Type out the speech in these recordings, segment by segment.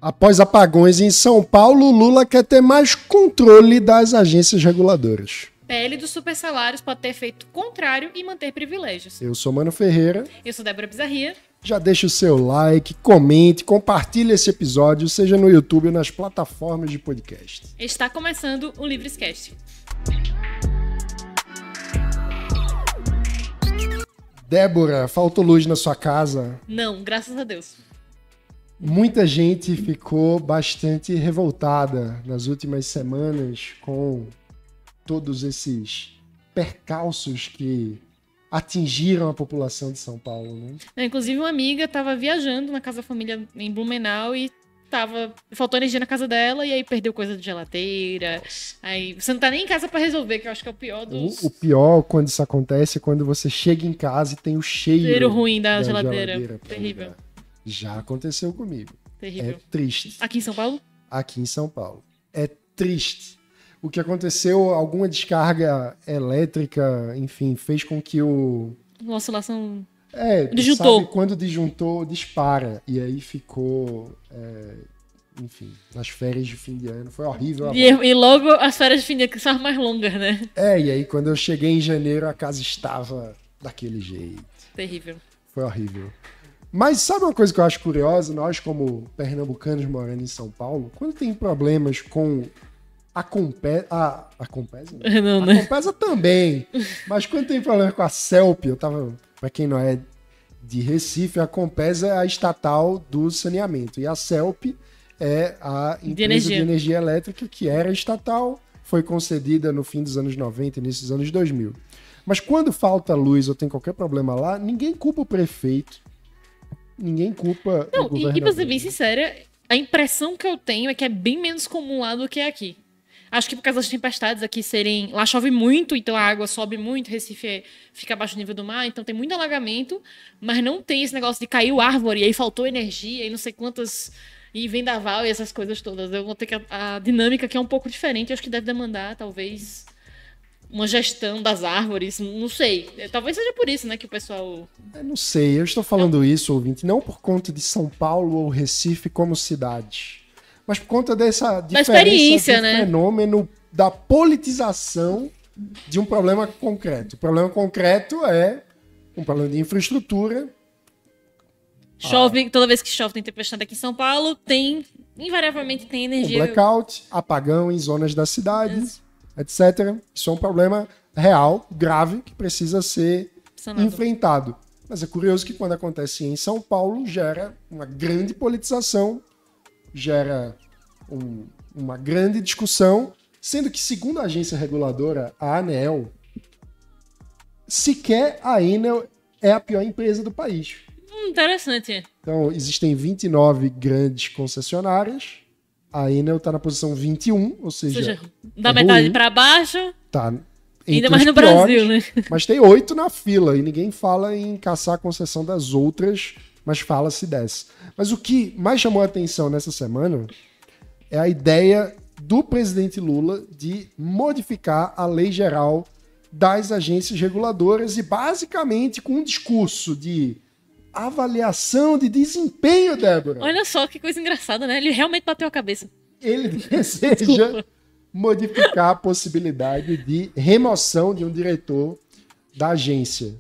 Após apagões em São Paulo, Lula quer ter mais controle das agências reguladoras. PL dos supersalários pode ter efeito contrário e manter privilégios. Eu sou Mano Ferreira. Eu sou Débora Bizarria. Já deixa o seu like, comente, compartilhe esse episódio, seja no YouTube ou nas plataformas de podcast. Está começando o Livrescast. Débora, faltou luz na sua casa? Não, graças a Deus. Muita gente ficou bastante revoltada nas últimas semanas com todos esses percalços que atingiram a população de São Paulo, né? Inclusive, uma amiga estava viajando na casa da família em Blumenau e faltou energia na casa dela e aí perdeu coisa de geladeira. Nossa. Aí você não tá nem em casa para resolver, que eu acho que é o pior dos... O pior quando isso acontece é quando você chega em casa e tem o cheiro ruim da geladeira. Terrível. Já aconteceu comigo. Terrível. É triste. Aqui em São Paulo? Aqui em São Paulo. É triste. O que aconteceu, alguma descarga elétrica, enfim, fez com que Uma oscilação... disjuntor. Sabe, quando disjuntor, dispara. E aí ficou, enfim, nas férias de fim de ano. Foi horrível. E logo as férias de fim de ano que são mais longas, né? E aí quando eu cheguei em janeiro, a casa estava daquele jeito. Terrível. Foi horrível. Mas sabe uma coisa que eu acho curiosa? Nós, como pernambucanos morando em São Paulo, quando tem problemas com a Compesa... A Compesa? Não, a né? Compesa também. Mas quando tem problema com a CELP, pra quem não é de Recife, a Compesa é a estatal do saneamento. E a CELP é a empresa de energia elétrica que era estatal, foi concedida no fim dos anos 90, início dos anos 2000. Mas quando falta luz ou tem qualquer problema lá, ninguém culpa o prefeito. Ninguém culpa o governador. E pra ser bem sincera, a impressão que eu tenho é que é bem menos comum lá do que aqui. Acho que por causa das tempestades aqui serem... Lá chove muito, então a água sobe muito, Recife fica abaixo do nível do mar, então tem muito alagamento, mas não tem esse negócio de caiu árvore, e aí faltou energia, e não sei quantas... E vendaval e essas coisas todas. Eu vou ter que... A dinâmica aqui é um pouco diferente, eu acho que deve demandar, talvez... uma gestão das árvores, não sei. Talvez seja por isso, né, que o pessoal... Eu não sei, eu estou falando isso, ouvinte, não por conta de São Paulo ou Recife como cidade, mas por conta dessa diferença do fenômeno da politização de um problema concreto. O problema concreto é um problema de infraestrutura. Chove, toda vez que chove tem tempestade aqui em São Paulo, invariavelmente tem energia... Um blackout, apagão em zonas da cidade... etc. Isso é um problema real, grave, que precisa ser enfrentado. Mas é curioso que quando acontece em São Paulo, gera uma grande politização, gera uma grande discussão, sendo que, segundo a agência reguladora, a ANEEL, sequer a Enel é a pior empresa do país. Interessante. Então, existem 29 grandes concessionárias. A Enel está na posição 21, ou seja da metade para baixo. Tá. Ainda mais no Brasil, né? Mas tem 8 na fila e ninguém fala em caçar a concessão das outras, mas fala-se dessa. Mas o que mais chamou a atenção nessa semana é a ideia do presidente Lula de modificar a lei geral das agências reguladoras e basicamente com um discurso de avaliação de desempenho, Débora. Olha só que coisa engraçada, né? Ele realmente bateu a cabeça. Ele deseja modificar a possibilidade de remoção de um diretor da agência.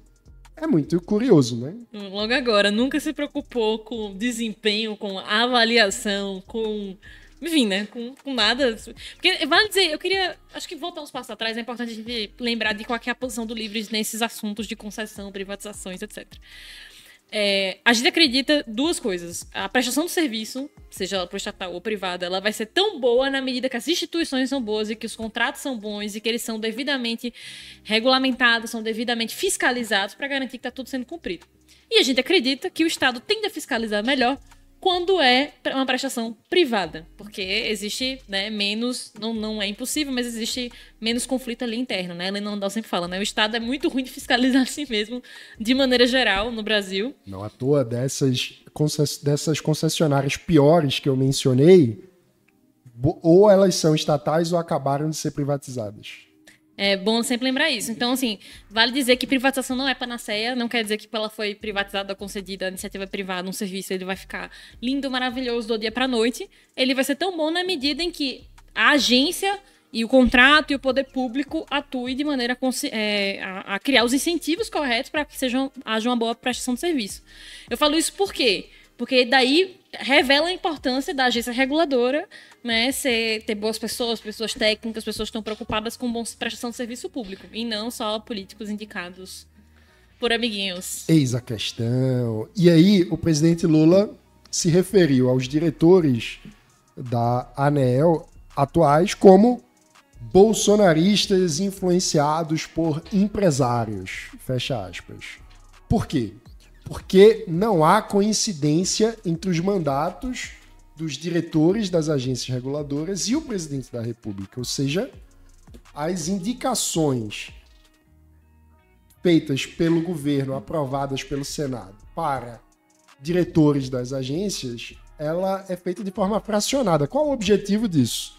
É muito curioso, né? Logo agora, nunca se preocupou com desempenho, com avaliação, com... Enfim, né? Com nada. Porque, vale dizer, eu queria... Acho que voltar uns passos atrás, é importante a gente lembrar de qual é a posição do Livres nesses assuntos de concessão, privatizações, etc. A gente acredita duas coisas. A prestação do serviço, seja ela estatal ou privada, ela vai ser tão boa na medida que as instituições são boas e que os contratos são bons e que eles são devidamente regulamentados, são devidamente fiscalizados para garantir que está tudo sendo cumprido. E a gente acredita que o Estado tende a fiscalizar melhor quando é uma prestação privada, porque existe, né, menos, não é impossível, mas existe menos conflito ali interno, né? Helena Landau sempre fala, né? O Estado é muito ruim de fiscalizar a si mesmo, de maneira geral, no Brasil. Não à toa dessas concessionárias piores que eu mencionei, ou elas são estatais ou acabaram de ser privatizadas. É bom sempre lembrar isso. Então, assim, vale dizer que privatização não é panaceia, não quer dizer que ela foi privatizada, concedida a iniciativa privada, um serviço, ele vai ficar lindo, maravilhoso do dia para a noite. Ele vai ser tão bom na medida em que a agência e o contrato e o poder público atuem de maneira a criar os incentivos corretos para que haja uma boa prestação de serviço. Eu falo isso por quê? Porque daí revela a importância da agência reguladora, né, ter boas pessoas técnicas, pessoas que estão preocupadas com boa prestação de serviço público, e não só políticos indicados por amiguinhos. Eis a questão. E aí, o presidente Lula se referiu aos diretores da ANEEL atuais como bolsonaristas influenciados por empresários. Fecha aspas. Por quê? Porque não há coincidência entre os mandatos dos diretores das agências reguladoras e o presidente da República. Ou seja, as indicações feitas pelo governo, aprovadas pelo Senado, para diretores das agências, ela é feita de forma fracionada. Qual o objetivo disso?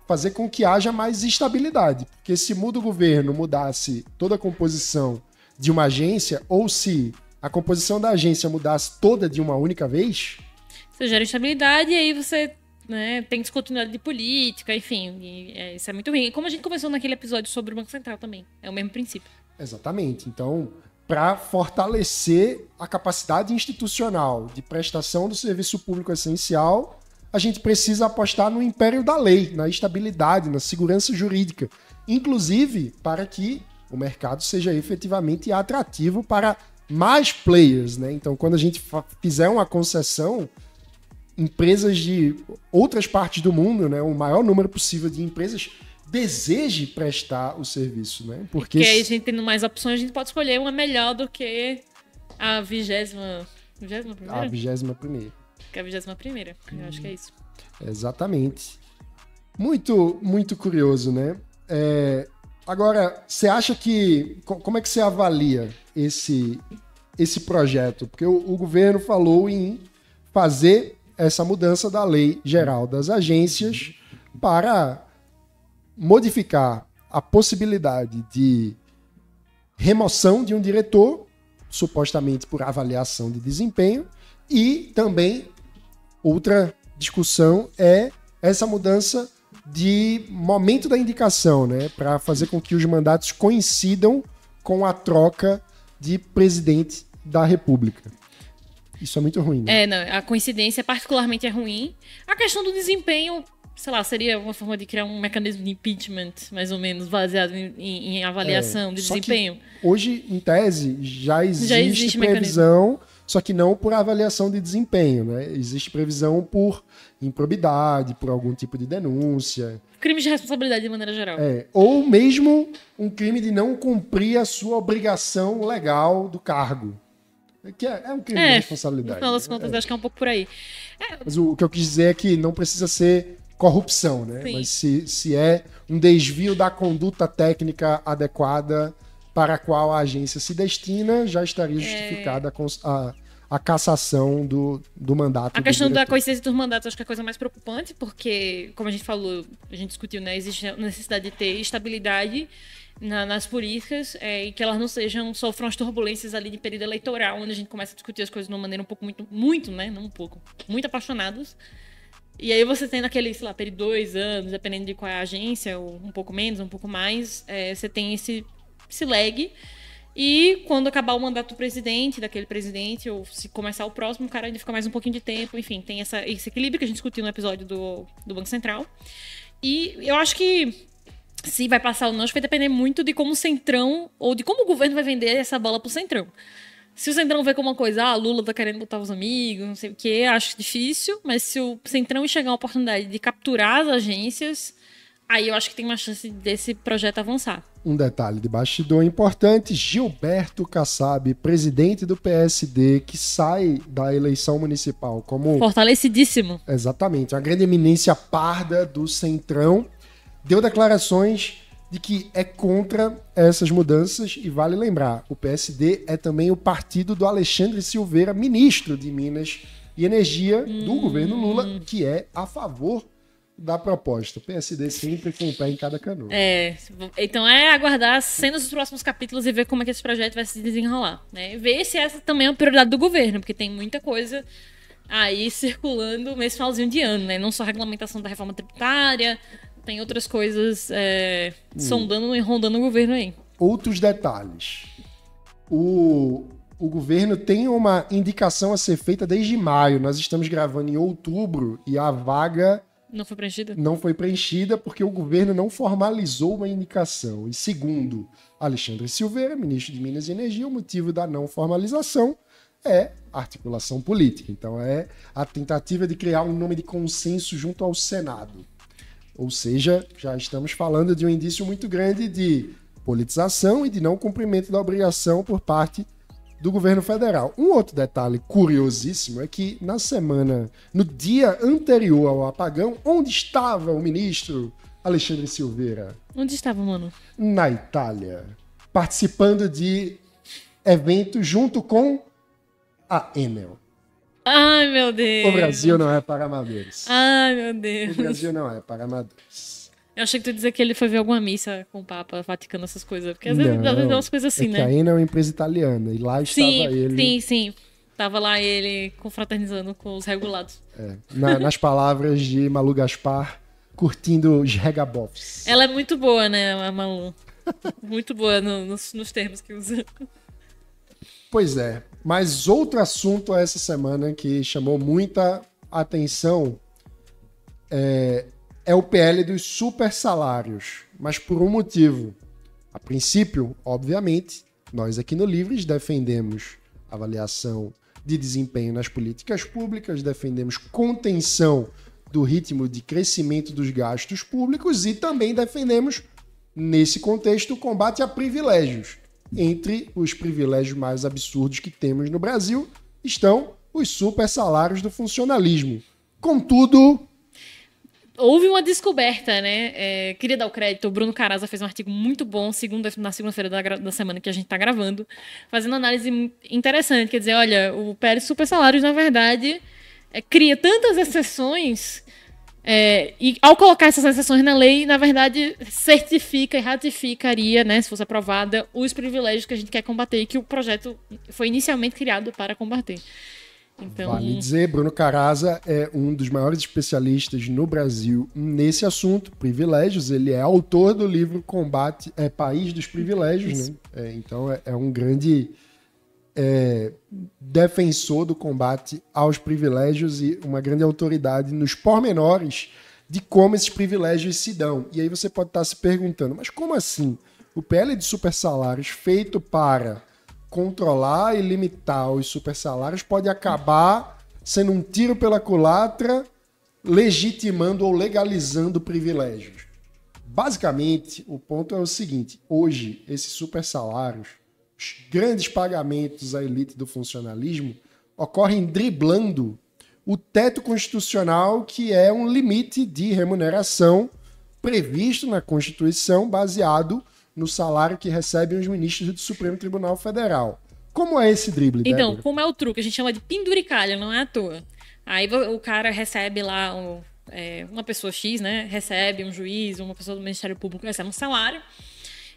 Fazer com que haja mais estabilidade. Porque se muda o governo, mudasse toda a composição de uma agência, ou se a composição da agência mudasse toda de uma única vez... Você gera instabilidade e aí você, né, tem descontinuidade de política, enfim. Isso é muito ruim. Como a gente conversou naquele episódio sobre o Banco Central também. É o mesmo princípio. Exatamente. Então, para fortalecer a capacidade institucional de prestação do serviço público essencial, a gente precisa apostar no império da lei, na estabilidade, na segurança jurídica. Inclusive, para que o mercado seja efetivamente atrativo para mais players, né? Então, quando a gente fizer uma concessão, empresas de outras partes do mundo, né, o maior número possível de empresas, deseje prestar o serviço, né? Porque aí a gente tendo mais opções, a gente pode escolher uma melhor do que a 20ª? A 21ª. Que é a 21ª. Eu acho que é isso. Exatamente. Muito, muito curioso, né? Agora, você acha que... Como é que você avalia esse projeto? Porque o governo falou em fazer essa mudança da Lei Geral das Agências para modificar a possibilidade de remoção de um diretor, supostamente por avaliação de desempenho, e também outra discussão é essa mudança de momento da indicação, né, para fazer com que os mandatos coincidam com a troca de presidente da República. Isso é muito ruim, né? Não, a coincidência particularmente é ruim. A questão do desempenho, sei lá, seria uma forma de criar um mecanismo de impeachment, mais ou menos, baseado em avaliação de desempenho. Hoje, em tese, já existe previsão, só que não por avaliação de desempenho, né? Existe previsão por improbidade, por algum tipo de denúncia. Crime de responsabilidade de maneira geral. Ou mesmo um crime de não cumprir a sua obrigação legal do cargo. Que é um crime de responsabilidade. No final das contas, acho que é um pouco por aí. Mas o que eu quis dizer é que não precisa ser corrupção, né? Sim. Mas se é um desvio da conduta técnica adequada para a qual a agência se destina, já estaria justificada a cassação do mandato. A questão da coincidência dos mandatos acho que é a coisa mais preocupante, porque, como a gente falou, a gente discutiu, né? Existe a necessidade de ter estabilidade nas políticas e que elas não sofram as turbulências ali de período eleitoral, onde a gente começa a discutir as coisas de uma maneira um pouco muito, né? Não um pouco, muito apaixonados. E aí você tem naquele, sei lá, período de 2 anos, dependendo de qual é a agência, ou um pouco menos, um pouco mais, você tem esse lag. E quando acabar o mandato do presidente, daquele presidente, ou se começar o próximo, o cara ainda fica mais um pouquinho de tempo. Enfim, tem esse equilíbrio que a gente discutiu no episódio do Banco Central. E eu acho que se vai passar ou não, acho que vai depender muito de como o Centrão, ou de como o governo vai vender essa bola pro Centrão. Se o Centrão vê como uma coisa, Lula tá querendo botar os amigos, não sei o quê, acho difícil. Mas se o Centrão enxergar a oportunidade de capturar as agências, aí eu acho que tem uma chance desse projeto avançar. Um detalhe de bastidor importante, Gilberto Kassab, presidente do PSD, que sai da eleição municipal como... Fortalecidíssimo. Exatamente, uma grande eminência parda do Centrão, deu declarações de que é contra essas mudanças e vale lembrar, o PSD é também o partido do Alexandre Silveira, ministro de Minas e Energia do governo Lula, que é a favor da proposta. O PSD sempre com o pé em cada canoa. Então aguardar cenas dos próximos capítulos e ver como é que esse projeto vai se desenrolar, né? Ver se essa também é uma prioridade do governo, porque tem muita coisa aí circulando nesse finalzinho de ano, né? Não só a regulamentação da reforma tributária, tem outras coisas sondando e rondando o governo aí. Outros detalhes. O governo tem uma indicação a ser feita desde maio. Nós estamos gravando em outubro e a vaga não foi preenchida? Não foi preenchida porque o governo não formalizou uma indicação. E segundo Alexandre Silveira, ministro de Minas e Energia, o motivo da não formalização é articulação política. Então é a tentativa de criar um nome de consenso junto ao Senado. Ou seja, já estamos falando de um indício muito grande de politização e de não cumprimento da obrigação por parte do governo federal. Um outro detalhe curiosíssimo é que no dia anterior ao apagão, onde estava o ministro Alexandre Silveira? Onde estava, mano? Na Itália, participando de eventos junto com a Enel. Ai, meu Deus. O Brasil não é para amadores. Ai, meu Deus. O Brasil não é para amadores. Eu achei que tu ia dizer que ele foi ver alguma missa com o Papa, Vaticano, essas coisas. Porque às vezes é umas coisas assim, né? A Enel é uma empresa italiana e lá estava ele... Sim. Tava lá ele confraternizando com os regulados. Nas palavras de Malu Gaspar, curtindo os regabofs. Ela é muito boa, né, a Malu? Muito boa nos termos que usa. Pois é. Mas outro assunto essa semana que chamou muita atenção é o PL dos super salários, mas por um motivo. A princípio, obviamente, nós aqui no Livres defendemos avaliação de desempenho nas políticas públicas, defendemos contenção do ritmo de crescimento dos gastos públicos e também defendemos, nesse contexto, o combate a privilégios. Entre os privilégios mais absurdos que temos no Brasil estão os super salários do funcionalismo. Contudo... Houve uma descoberta, né? Queria dar o crédito. O Bruno Caraza fez um artigo muito bom na segunda-feira da semana que a gente está gravando, fazendo uma análise interessante. Quer dizer, olha, o PL Super Salários, na verdade, cria tantas exceções e ao colocar essas exceções na lei, na verdade, certifica e ratificaria, né, se fosse aprovada, os privilégios que a gente quer combater e que o projeto foi inicialmente criado para combater. Então... Vale dizer, Bruno Caraza é um dos maiores especialistas no Brasil nesse assunto, privilégios. Ele é autor do livro País dos Privilégios, né? Então é um grande defensor do combate aos privilégios e uma grande autoridade nos pormenores de como esses privilégios se dão. E aí você pode estar se perguntando, mas como assim? O PL de super salários feito para controlar e limitar os super salários pode acabar sendo um tiro pela culatra, legitimando ou legalizando privilégios. Basicamente, o ponto é o seguinte: hoje, esses super salários, os grandes pagamentos à elite do funcionalismo, ocorrem driblando o teto constitucional, que é um limite de remuneração previsto na Constituição, baseado no salário que recebem os ministros do Supremo Tribunal Federal. Como é esse drible, Então, Débora? como é o truque? A gente chama de penduricalho, não é à toa. Aí o cara recebe lá uma pessoa X, né? Recebe um juiz, uma pessoa do Ministério Público, recebe um salário.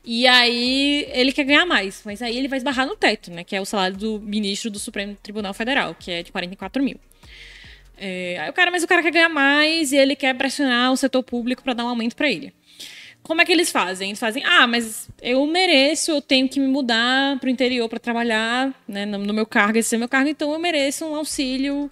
E aí ele quer ganhar mais. Mas aí ele vai esbarrar no teto, né? Que é o salário do ministro do Supremo Tribunal Federal, que é de 44 mil. Mas o cara quer ganhar mais e ele quer pressionar o setor público para dar um aumento para ele. Como é que eles fazem? Eles fazem, mas eu mereço, eu tenho que me mudar para o interior para trabalhar, né, no meu cargo, esse é meu cargo, então eu mereço um auxílio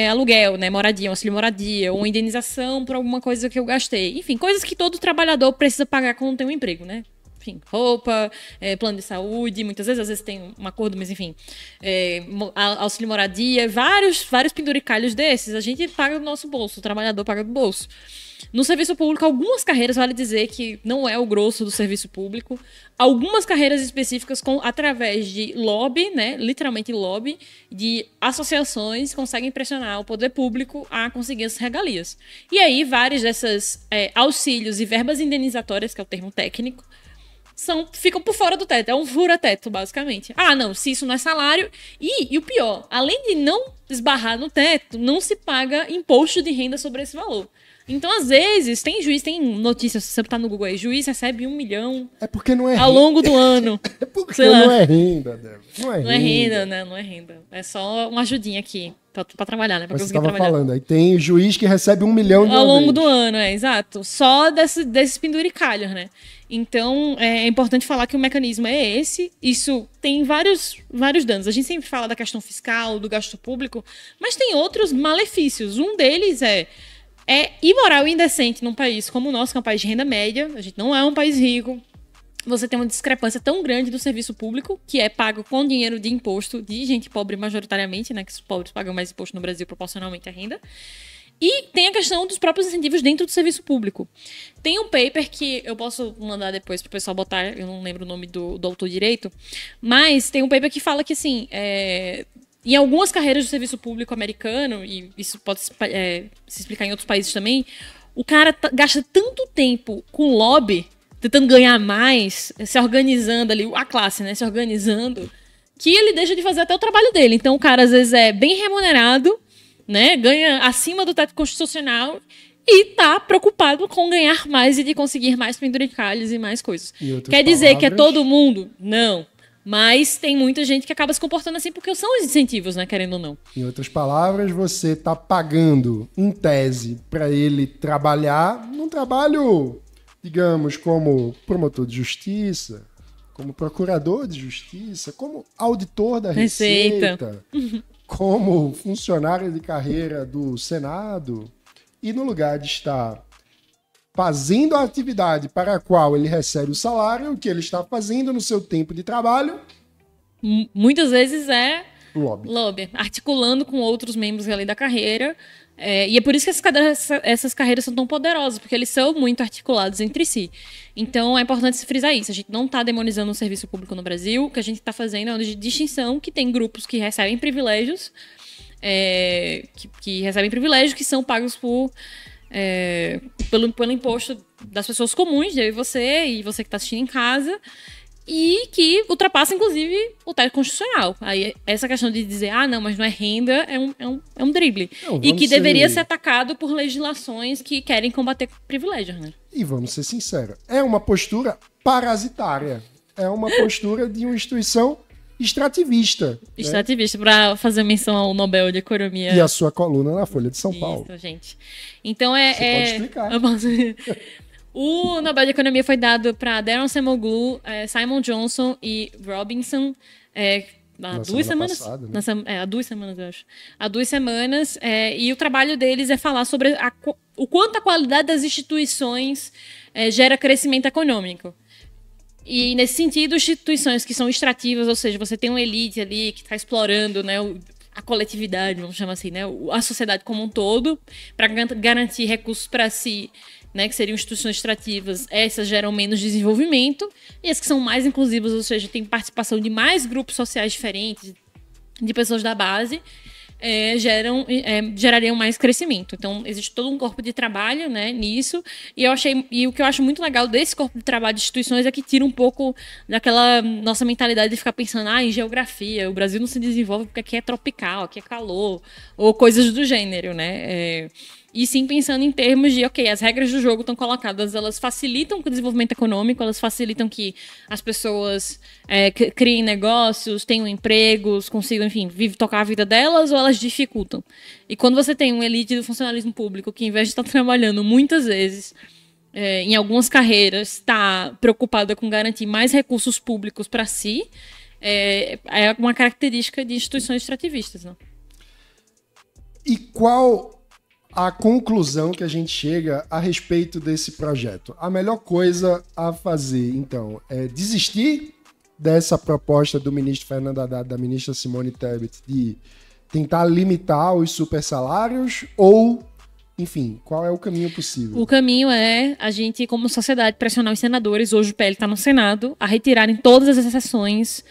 aluguel, né, moradia, um auxílio moradia, ou uma indenização por alguma coisa que eu gastei. Enfim, coisas que todo trabalhador precisa pagar quando tem um emprego, né? Enfim, roupa, plano de saúde, muitas vezes, às vezes tem um acordo, mas enfim, auxílio moradia, vários penduricalhos desses, a gente paga do nosso bolso, o trabalhador paga do bolso. No serviço público, algumas carreiras, vale dizer que não é o grosso do serviço público, algumas carreiras específicas através de lobby, né, literalmente lobby, de associações conseguem pressionar o poder público a conseguir as regalias. E aí, vários desses auxílios e verbas indenizatórias, que é o termo técnico, ficam por fora do teto. É um fura-teto, basicamente. Ah, não, se isso não é salário... E o pior, além de não esbarrar no teto, não se paga imposto de renda sobre esse valor. Então, às vezes, tem notícias, se você botar no Google aí, juiz recebe 1 milhão ao longo do ano. É porque não é renda, Débora. Não é renda, né? Não é renda. É só uma ajudinha aqui pra trabalhar, né? Pra Mas você estava falando, aí tem juiz que recebe 1 milhão ao longo do ano, exato. Só desses penduricalhos, né? Então, é importante falar que o mecanismo é esse. Isso tem vários danos. A gente sempre fala da questão fiscal, do gasto público, mas tem outros malefícios. Um deles é imoral e indecente num país como o nosso, que é um país de renda média. A gente não é um país rico. Você tem uma discrepância tão grande do serviço público, que é pago com dinheiro de imposto de gente pobre majoritariamente, né? Que os pobres pagam mais imposto no Brasil proporcionalmente à renda. E tem a questão dos próprios incentivos dentro do serviço público. Tem um paper que eu posso mandar depois para o pessoal botar, eu não lembro o nome do autor direito, mas tem um paper que fala que, assim, em algumas carreiras do serviço público americano, e isso pode se explicar em outros países também, o cara gasta tanto tempo com lobby, tentando ganhar mais, se organizando ali, a classe, né, se organizando, que ele deixa de fazer até o trabalho dele. Então o cara, às vezes, é bem remunerado, né, ganha acima do teto constitucional e tá preocupado com ganhar mais e de conseguir mais penduricalhos e mais coisas. Quer dizer que é todo mundo? Não. Mas tem muita gente que acaba se comportando assim porque são os incentivos, né, querendo ou não. Em outras palavras, você tá pagando, em tese, para ele trabalhar num trabalho, digamos, como promotor de justiça, como procurador de justiça, como auditor da Receita. Como funcionário de carreira do Senado, e no lugar de estar fazendo a atividade para a qual ele recebe o salário, o que ele está fazendo no seu tempo de trabalho? Muitas vezes é lobby, articulando com outros membros ali da carreira. E é por isso que essas carreiras são tão poderosas, porque eles são muito articulados entre si. Então é importante se frisar isso. A gente não está demonizando o serviço público no Brasil. O que a gente está fazendo é uma distinção que tem grupos que recebem privilégios, que recebem privilégios que são pagos pelo imposto das pessoas comuns, eu e você que está assistindo em casa, e que ultrapassa, inclusive, o teto constitucional. Aí, essa questão de dizer, não, mas não é renda, é um drible. E que deveria ser atacado por legislações que querem combater privilégios, né? E vamos ser sinceros, é uma postura parasitária. É uma postura de uma instituição extrativista. Extrativista, né? Para fazer menção ao Nobel de Economia. E a sua coluna na Folha de São Paulo. Isso, gente. Então Você pode explicar. O Nobel de Economia foi dado para Daron Acemoglu, Simon Johnson e Robinson há 2 semanas. Passada, né? Há 2 semanas, eu acho. Há 2 semanas. E o trabalho deles é falar sobre o quanto a qualidade das instituições gera crescimento econômico. E, nesse sentido, instituições que são extrativas, ou seja, você tem uma elite ali que está explorando, né, a coletividade, vamos chamar assim, né, a sociedade como um todo, para garantir recursos para si, né, que seriam instituições extrativas, essas geram menos desenvolvimento, e as que são mais inclusivas, ou seja, tem participação de mais grupos sociais diferentes, de pessoas da base, gerariam mais crescimento. Então, existe todo um corpo de trabalho, né, nisso, e o que eu acho muito legal desse corpo de trabalho de instituições é que tira um pouco daquela nossa mentalidade de ficar pensando em geografia, o Brasil não se desenvolve porque aqui é tropical, aqui é calor, ou coisas do gênero, né? E sim pensando em termos de, as regras do jogo estão colacadas, elas facilitam o desenvolvimento econômico, elas facilitam que as pessoas criem negócios, tenham empregos, consigam, enfim, tocar a vida delas, ou elas dificultam. E quando você tem uma elite do funcionalismo público que, em vez de estar trabalhando muitas vezes em algumas carreiras, está preocupada com garantir mais recursos públicos para si, é uma característica de instituições extrativistas, né? E qual a conclusão que a gente chega a respeito desse projeto? A melhor coisa a fazer, então, é desistir dessa proposta do ministro Fernando Haddad, da ministra Simone Tebet, de tentar limitar os supersalários, ou, enfim, qual é o caminho possível? O caminho é a gente, como sociedade, pressionar os senadores, hoje o PL está no Senado, a retirarem todas as exceções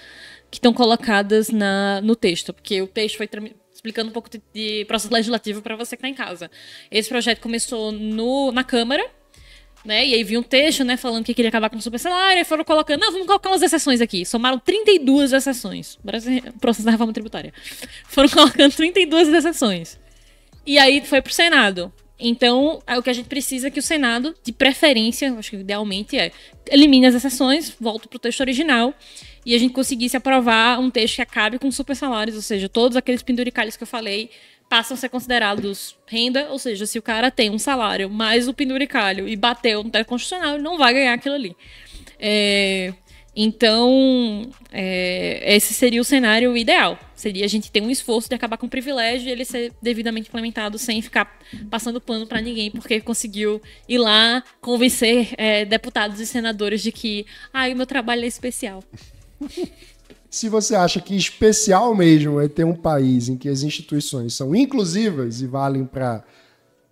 que estão colocadas no texto, porque o texto foi explicando um pouco de processo legislativo para você que está em casa. Esse projeto começou na Câmara, né? E aí vi um texto, né, falando que queria acabar com o super salário, e foram colocando, não, vamos colocar umas exceções aqui. Somaram 32 exceções. Processo da reforma tributária. Foram colocando 32 exceções. E aí foi pro Senado. Então, o que a gente precisa é que o Senado, de preferência, acho que idealmente elimine as exceções, volte pro texto original, e a gente conseguisse aprovar um texto que acabe com super salários, ou seja, todos aqueles penduricalhos que eu falei passam a ser considerados renda, ou seja, se o cara tem um salário mais o penduricalho e bateu no teto constitucional, ele não vai ganhar aquilo ali. Então, esse seria o cenário ideal. Seria a gente ter um esforço de acabar com o privilégio e ele ser devidamente implementado sem ficar passando pano para ninguém, porque conseguiu ir lá convencer deputados e senadores de que o meu trabalho é especial. Se você acha que especial mesmo é ter um país em que as instituições são inclusivas e valem para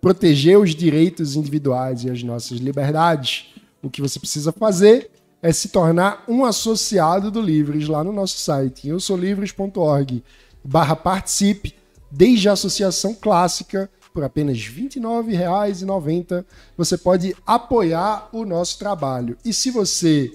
proteger os direitos individuais e as nossas liberdades, o que você precisa fazer é se tornar um associado do Livres lá no nosso site, eusolivres.org/participe, desde a associação clássica, por apenas R$ 29,90, você pode apoiar o nosso trabalho. E se você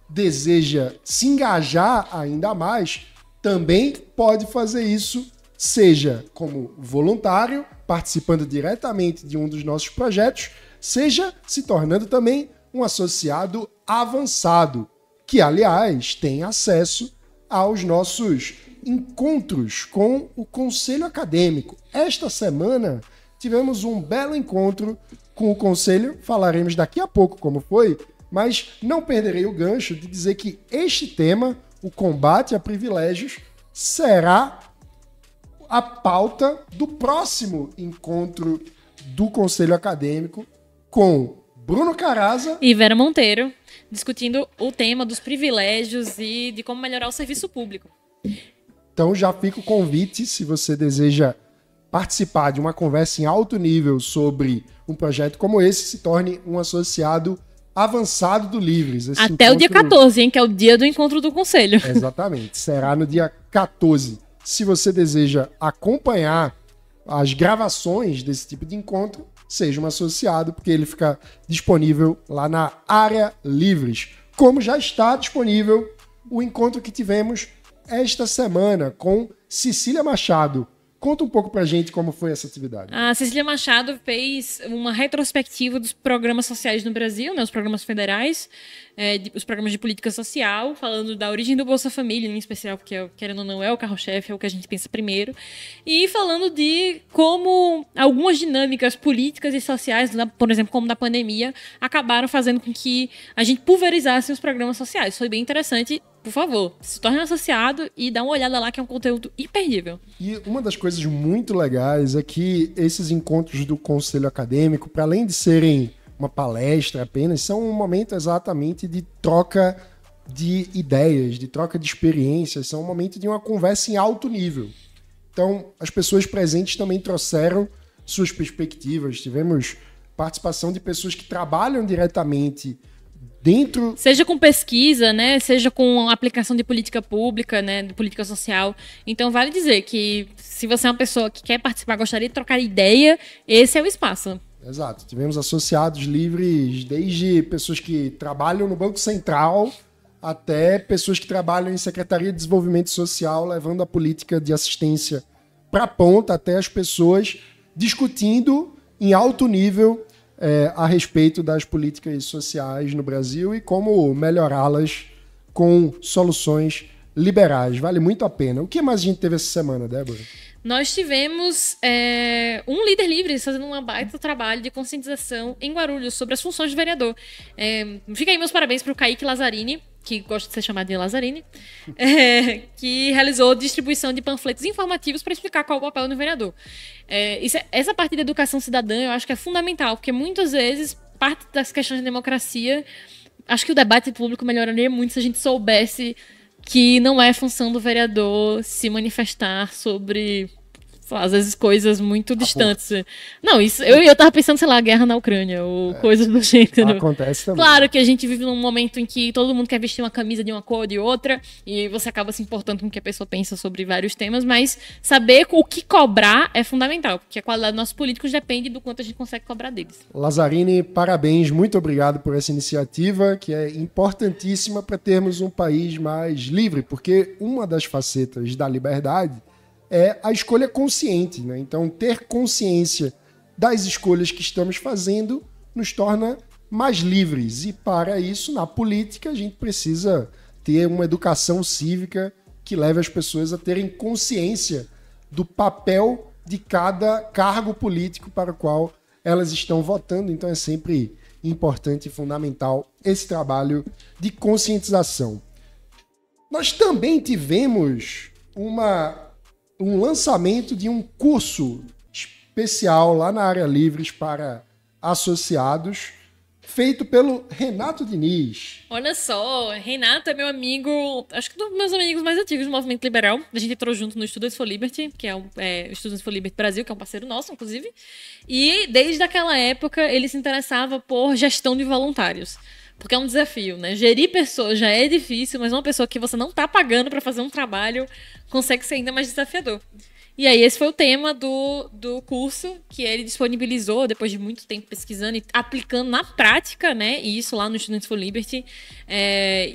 deseja se engajar ainda mais, também pode fazer isso, seja como voluntário, participando diretamente de um dos nossos projetos, seja se tornando também um associado avançado, que, aliás, tem acesso aos nossos encontros com o Conselho Acadêmico. Esta semana tivemos um belo encontro com o Conselho, falaremos daqui a pouco como foi, mas não perderei o gancho de dizer que este tema, o combate a privilégios, será a pauta do próximo encontro do Conselho Acadêmico com Bruno Caraza e Vera Monteiro, discutindo o tema dos privilégios e de como melhorar o serviço público. Então já fica o convite, se você deseja participar de uma conversa em alto nível sobre um projeto como esse, se torne um associado avançado do Livres. Até o dia 14, hein, que é o dia do encontro do Conselho. Exatamente, será no dia 14. Se você deseja acompanhar as gravações desse tipo de encontro, seja um associado, porque ele fica disponível lá na área Livres. Como já está disponível o encontro que tivemos esta semana com Cecília Machado. Conta um pouco pra gente como foi essa atividade. A Cecília Machado fez uma retrospectiva dos programas sociais no Brasil, né, os programas federais, os programas de política social, falando da origem do Bolsa Família, em especial, porque, querendo ou não, é o carro-chefe, é o que a gente pensa primeiro, e falando de como algumas dinâmicas políticas e sociais, por exemplo, como da pandemia, acabaram fazendo com que a gente pulverizasse os programas sociais. Foi bem interessante. Por favor, se torne um associado e dá uma olhada lá, que é um conteúdo imperdível. E uma das coisas muito legais é que esses encontros do Conselho Acadêmico, para além de serem uma palestra apenas, são um momento exatamente de troca de ideias, de troca de experiências, são um momento de uma conversa em alto nível. Então, as pessoas presentes também trouxeram suas perspectivas, tivemos participação de pessoas que trabalham diretamente dentro... Seja com pesquisa, né? Seja com aplicação de política pública, né? De política social. Então, vale dizer que se você é uma pessoa que quer participar, gostaria de trocar ideia, esse é o espaço. Exato. Tivemos associados livres, desde pessoas que trabalham no Banco Central até pessoas que trabalham em Secretaria de Desenvolvimento Social, levando a política de assistência para a ponta, até as pessoas discutindo em alto nível a respeito das políticas sociais no Brasil e como melhorá-las com soluções liberais. Vale muito a pena. O que mais a gente teve essa semana, Débora? Nós tivemos um líder livre fazendo um baita trabalho de conscientização em Guarulhos sobre as funções de vereador. Fica aí meus parabéns para o Kaique Lazzarini, que gosta de ser chamado de Lazzarini, que realizou distribuição de panfletos informativos para explicar qual é o papel do vereador. Essa parte da educação cidadã eu acho que é fundamental, porque muitas vezes parte das questões de democracia, acho que o debate público melhoraria muito se a gente soubesse que não é função do vereador se manifestar sobre às vezes, coisas muito distantes. Não, isso, eu tava pensando, sei lá, a guerra na Ucrânia, ou coisas do gênero. Acontece também. Claro que a gente vive num momento em que todo mundo quer vestir uma camisa de uma cor ou de outra, e você acaba se importando com o que a pessoa pensa sobre vários temas, mas saber o que cobrar é fundamental, porque a qualidade dos nossos políticos depende do quanto a gente consegue cobrar deles. Lazzarini, parabéns, muito obrigado por essa iniciativa, que é importantíssima para termos um país mais livre, porque uma das facetas da liberdade é a escolha consciente, né? Então, ter consciência das escolhas que estamos fazendo nos torna mais livres. E para isso, na política, a gente precisa ter uma educação cívica que leve as pessoas a terem consciência do papel de cada cargo político para o qual elas estão votando. Então, é sempre importante e fundamental esse trabalho de conscientização. Nós também tivemos um lançamento de um curso especial lá na Área Livres para associados, feito pelo Renato Diniz. Olha só, Renato é meu amigo, acho que um dos meus amigos mais antigos do movimento liberal. A gente entrou junto no Students for Liberty, que é o Students for Liberty Brasil, que é um parceiro nosso, inclusive. E desde aquela época ele se interessava por gestão de voluntários. Porque é um desafio, né? Gerir pessoas já é difícil, mas uma pessoa que você não tá pagando para fazer um trabalho consegue ser ainda mais desafiador. E aí esse foi o tema do curso que ele disponibilizou depois de muito tempo pesquisando e aplicando na prática, né? E isso lá no Students for Liberty.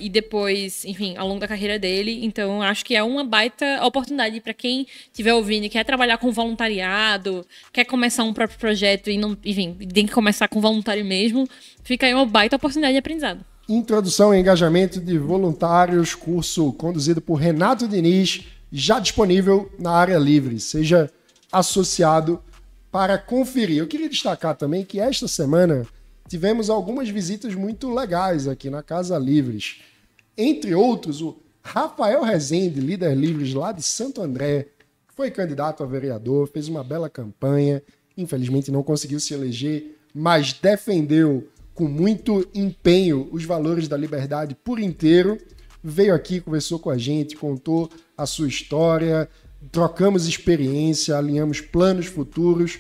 E depois, enfim, ao longo da carreira dele. Então, acho que é uma baita oportunidade para quem estiver ouvindo e quer trabalhar com voluntariado, quer começar um próprio projeto e, não, enfim, tem que começar com voluntário mesmo. Fica aí uma baita oportunidade de aprendizado. Introdução e Engajamento de Voluntários, curso conduzido por Renato Diniz, já disponível na Área Livre. Seja associado para conferir. Eu queria destacar também que esta semana tivemos algumas visitas muito legais aqui na Casa Livres. Entre outros, o Rafael Rezende, líder Livres lá de Santo André, foi candidato a vereador, fez uma bela campanha, infelizmente não conseguiu se eleger, mas defendeu com muito empenho os valores da liberdade por inteiro. Veio aqui, conversou com a gente, contou a sua história, trocamos experiência, alinhamos planos futuros.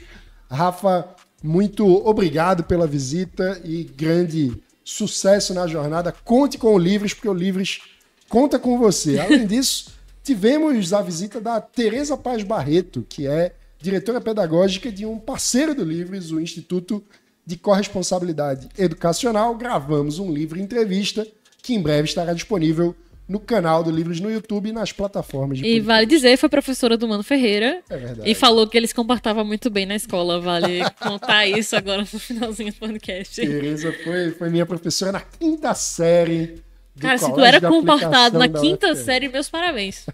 Rafa, muito obrigado pela visita e grande sucesso na jornada. Conte com o Livres, porque o Livres conta com você. Além disso, tivemos a visita da Tereza Paz Barreto, que é diretora pedagógica de um parceiro do Livres, o Instituto de Corresponsabilidade Educacional. Gravamos um Livre Entrevista, que em breve estará disponível no canal do Livres no YouTube e nas plataformas de podcast. E vale dizer, foi professora do Mano Ferreira. É verdade. E falou que ele se comportava muito bem na escola. Vale contar isso agora no finalzinho do podcast. Tereza foi minha professora na 5ª série do Cara, se tu Colégio era de comportado na Aplicação da 5ª UFPR. série, meus parabéns.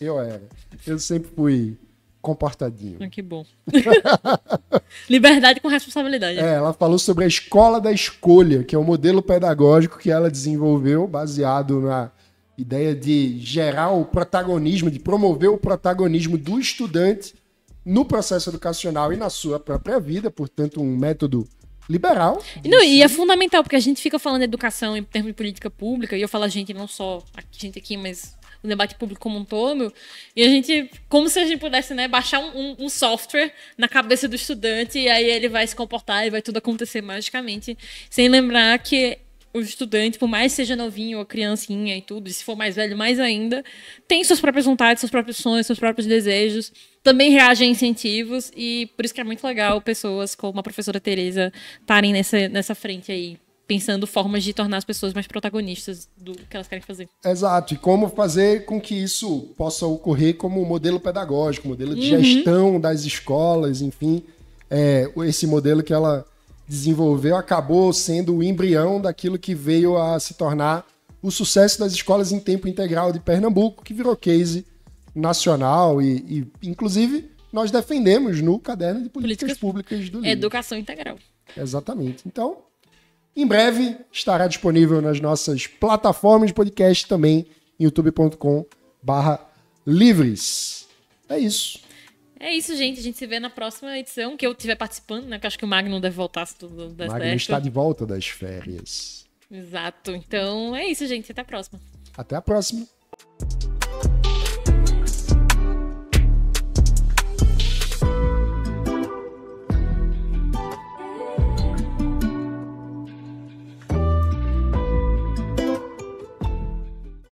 Eu era. Eu sempre fui comportadinho. Que bom. Liberdade com responsabilidade. Ela falou sobre a Escola da Escolha, que é um modelo pedagógico que ela desenvolveu baseado na ideia de gerar o protagonismo, de promover o protagonismo do estudante no processo educacional e na sua própria vida, portanto, um método liberal. Não, e é fundamental, porque a gente fica falando de educação em termos de política pública, e eu falo a gente, não só a gente aqui, mas o debate público como um todo, e a gente, como se a gente pudesse, né, baixar um software na cabeça do estudante, e aí ele vai se comportar e vai tudo acontecer magicamente, sem lembrar que o estudante, por mais que seja novinho ou criancinha e tudo, e se for mais velho, mais ainda, tem suas próprias vontades, seus próprios sonhos, seus próprios desejos, também reage a incentivos, e por isso que é muito legal pessoas como a professora Tereza estarem nessa frente aí, pensando formas de tornar as pessoas mais protagonistas do que elas querem fazer. Exato, e como fazer com que isso possa ocorrer como modelo pedagógico, modelo de gestão das escolas, enfim, esse modelo que ela desenvolveu acabou sendo o embrião daquilo que veio a se tornar o sucesso das escolas em tempo integral de Pernambuco, que virou case nacional e inclusive, nós defendemos no caderno de políticas públicas do livro. Educação integral. Exatamente. Então, em breve estará disponível nas nossas plataformas de podcast também, youtube.com/livres. É isso. É isso, gente. A gente se vê na próxima edição, que eu estiver participando, né? Que eu acho que o Magno deve voltar se tudo der certo. Magno está de volta das férias. Exato. Então, é isso, gente. Até a próxima. Até a próxima.